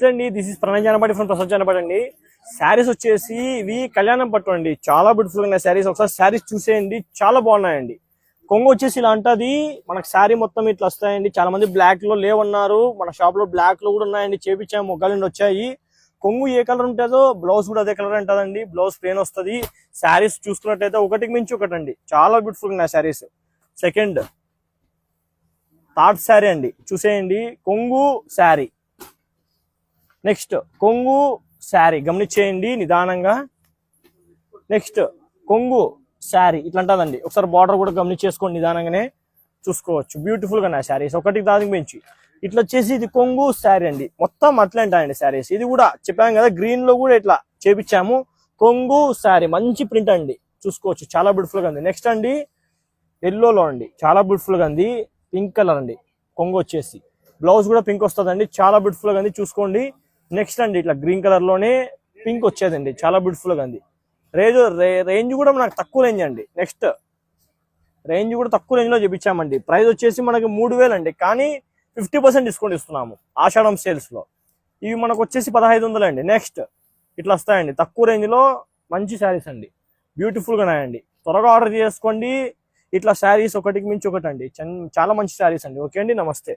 అండి this is Pranay Janapadi from Prasad Janapadi అండి. శారీస్ వచ్చేసి ఇవి కళ్యాణం పట్టు అండి, చాలా బ్యూటిఫుల్ ఉన్నాయి శారీస్. ఒకసారి శారీస్ చూసేయండి, చాలా బాగున్నాయండి. కొంగు వచ్చేసి ఇలా అంటది, మనకు శారీ మొత్తం ఇట్లా వస్తాయండి. చాలా మంది బ్లాక్ లో లేవన్నారు, మన షాప్ లో బ్లాక్ లో కూడా ఉన్నాయండి, చేపించాము, మొగ్గలు వచ్చాయి. కొంగు ఏ కలర్ ఉంటుందో బ్లౌజ్ కూడా అదే కలర్ ఉంటుందండి. బ్లౌజ్ ప్లేన్ వస్తుంది. శారీస్ చూసుకున్నట్టయితే ఒకటికి మించి ఒకటండి, చాలా బ్యూటిఫుల్ ఉన్నాయి శారీస్. సెకండ్ థర్డ్ శారీ అండి, చూసేయండి. కొంగు శారీ, నెక్స్ట్ కొంగు శారీ గమనించేయండి నిదానంగా. నెక్స్ట్ కొంగు శారీ ఇట్లా ఉంటుందండి. ఒకసారి బార్డర్ కూడా గమనించేసుకోండి, నిదానంగానే చూసుకోవచ్చు. బ్యూటిఫుల్ గా శారీస్ ఒకటికి దానికి మించి. ఇట్లా వచ్చేసి ఇది కొంగు శారీ అండి, మొత్తం అట్లా ఉంటాయండి శారీస్. ఇది కూడా చెప్పాము కదా, గ్రీన్ లో కూడా ఇట్లా చేపించాము. కొంగు శారీ మంచి ప్రింట్ అండి, చూసుకోవచ్చు, చాలా బ్యూటిఫుల్ గా ఉంది. నెక్స్ట్ అండి ఎల్లోలో అండి, చాలా బ్యూటిఫుల్ గా ఉంది. పింక్ కలర్ అండి, కొంగు వచ్చేసి బ్లౌజ్ కూడా పింక్ వస్తుందండి, చాలా బ్యూటిఫుల్ గా ఉంది, చూసుకోండి. నెక్స్ట్ అండి ఇట్లా గ్రీన్ కలర్ లోనే పింక్ వచ్చేదండి, చాలా బ్యూటిఫుల్ గా ఉంది. రేంజ్ కూడా మనకు తక్కువ రేంజ్ అండి. నెక్స్ట్ రేంజ్ కూడా తక్కువ రేంజ్ లో చూపించామండి. ప్రైస్ వచ్చేసి మనకి 3000 అండి, కానీ 50% డిస్కౌంట్ ఇస్తున్నాము ఆషాఢం సేల్స్ లో. ఇవి మనకు వచ్చేసి 1500 అండి. నెక్స్ట్ ఇట్లా వస్తాయండి తక్కువ రేంజ్ లో, మంచి శారీస్ అండి, బ్యూటిఫుల్ గా ఉన్నాయండి. త్వరగా ఆర్డర్ చేసుకోండి. ఇట్లా శారీస్ ఒకటికి మించి ఒకటి అండి, చాలా మంచి శారీస్ అండి. ఓకే అండి, నమస్తే.